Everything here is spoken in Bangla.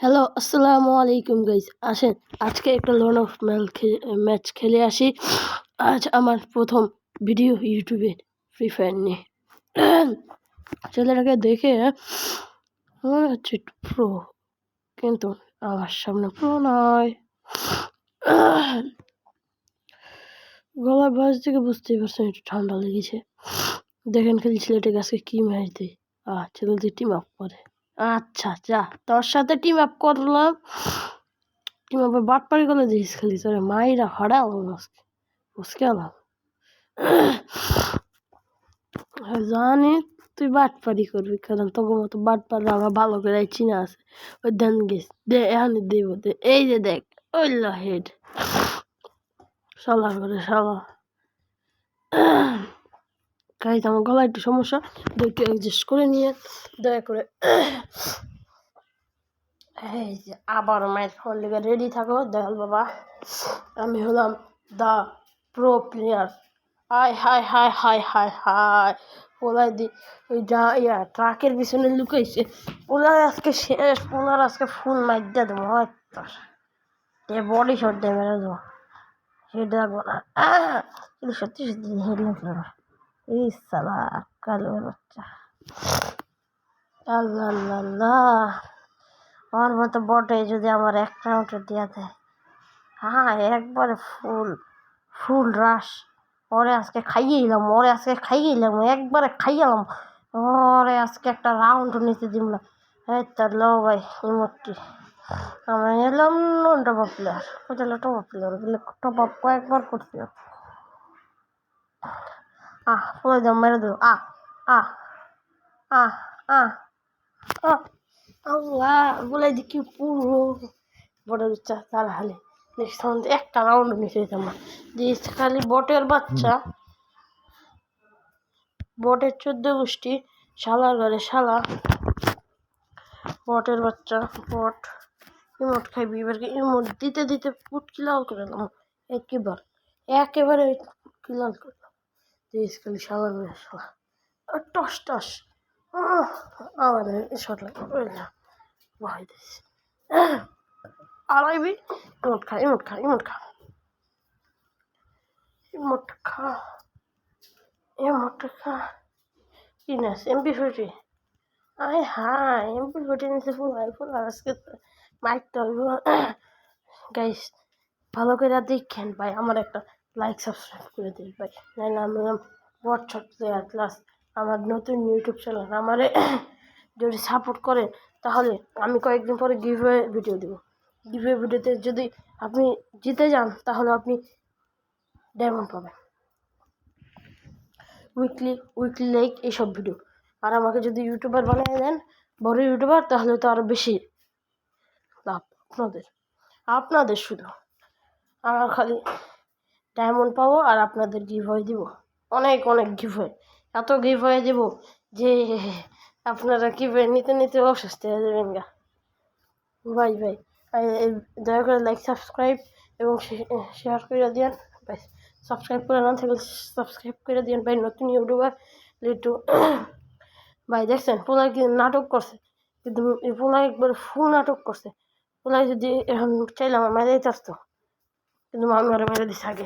হ্যালো, আসসালামু আলাইকুম গাইস। আসেন আজকে একটা লোন অফ ম্যাচ খেলে আসি। আজ আমার প্রথম ভিডিও ইউটিউবে ফ্রি ফায়ার নিয়ে। ছেলেটাকে দেখে মনে হচ্ছে প্রো, কিন্তু আমার সামনে প্রো নয়। গলার বয়স থেকে বুঝতেই পারছেন একটু ঠান্ডা লেগেছে। দেখেন খালি ছেলেটাকে আজকে কি ম্যাচ দেয়। ছেলেটি টিম আপ করে। আচ্ছা যা, তোর সাথে টিম আপ করলাম। টিম আপে বাটপাড়ি করে দিস খালি তোরে মাইরা হারালাম আজকে উসকে আলাম। জানি তুই বাটপাড়ি করবি, কারণ তোকে মতো বাটপাড়ি আমার ভালো করে চিনা আছে। ওই দেন গেস দে এখানে দেব দে, এই যে দেখ ওই হেড শালা করে শালা। গাইজ আমার গলা একটু সমস্যা, একটু অ্যাডজাস্ট করে নিয়ে দয়া করে। এই যে আবার মায়ের ফোন লেগে রেডি থাকো দয়াল বাবা। আমি হলাম the pro player. Hi hi hi hi hi hi ওলাই দি ওই ট্রাকের পিছনে লুকাইছে। ওলাই আজকে শেষ, ওনার আজকে ফুল মাইক দিয়ে দেবো। হয়তো বডি শট দিয়ে মেরে দেবো, হেড রাখবো না। কিন্তু সত্যি সত্যি হেড লাগলো না। এই সালা কালো বাচ্চা, আল্লাহ আল্লাহ আল্লাহ। আমার মতো বটে যদি আমার এক রাউন্ডে দেওয়া দেয়, একবারে ফুল ফুল রাশ। ওরে আজকে খাইয়ে এলাম একবারে খাইয়ালাম। ওরে আজকে একটা রাউন্ড নিতে দিব না। এই তার লো ভাই ইমোটটি আমরা এলাম টপ আপ প্লেয়ার। কোথায় টপ আপ প্লেয়ার বলে টপ আপ কয়েকবার করছি। পুরো দাম মেরে দেবো। আল্লাহ বলে দেখি পুরো বড় বাচ্চা তার হালে একটা রাউন্ড মিশে যেতাম না। খালি বটের বাচ্চা, বটের 14 গোষ্ঠী, শালার ঘরে শালা, বটের বাচ্চা বট। ইমোট খাইবি এবার, ইমোট দিতে দিতে পুট কিলাল করে এলাম একেবারে কিলাল করলাম। খালি শালার ঘরে শালা টস টস। আমার শট লাগে ভয় দিস। আড়াইবি ইমোট খা ইমোট খা ইমোট খা ইমোট খা ইমোট খা। কি নাস MP40? MP40 নিচে ফুল আজকে মাইকটা গাইস ভালো করে দেখেন ভাই। আমার একটা লাইক সাবস্ক্রাইব করে দিন ভাই, নাহলে আমি হোয়াটসঅ্যাপ প্লেয়ার প্লাস আমার নতুন ইউটিউব চ্যানেল। আমারে যদি সাপোর্ট করে তাহলে আমি কয়েকদিন পরে গিভওয়ে ভিডিও দেবো। গিভওয়ে ভিডিওতে যদি আপনি জিতে যান তাহলে আপনি ডায়মন্ড পাবেন, উইকলি লাইক এইসব ভিডিও। আর আমাকে যদি ইউটিউবার বানিয়ে দেন, বড় ইউটিউবার, তাহলে তো আরও বেশি লাভ আপনাদের শুধু। আমরা খালি ডায়মন্ড পাবো আর আপনাদের গিভওয়ে দিব, অনেক গিভওয়ে। এত গিভওয়ে দিব যে আপনারা গিভওয়ে নিতে নিতে অসুস্থ হয়ে যাবেন গা। ভাই দয়া করে লাইক সাবস্ক্রাইব এবং শেয়ার করে দিন ভাই। সাবস্ক্রাইব করে না থাকলে সাবস্ক্রাইব করে দিন ভাই। নতুন ইউটিউবার লিটু ভাই দেখছেন পোলায় কি নাটক করছে, কিন্তু এই পোলায় একবার ফুল নাটক করছে। পোলায় যদি এখন চাইলে আমার মেরে দিতে আসতো, কিন্তু আমি মেরে দিছি আগে।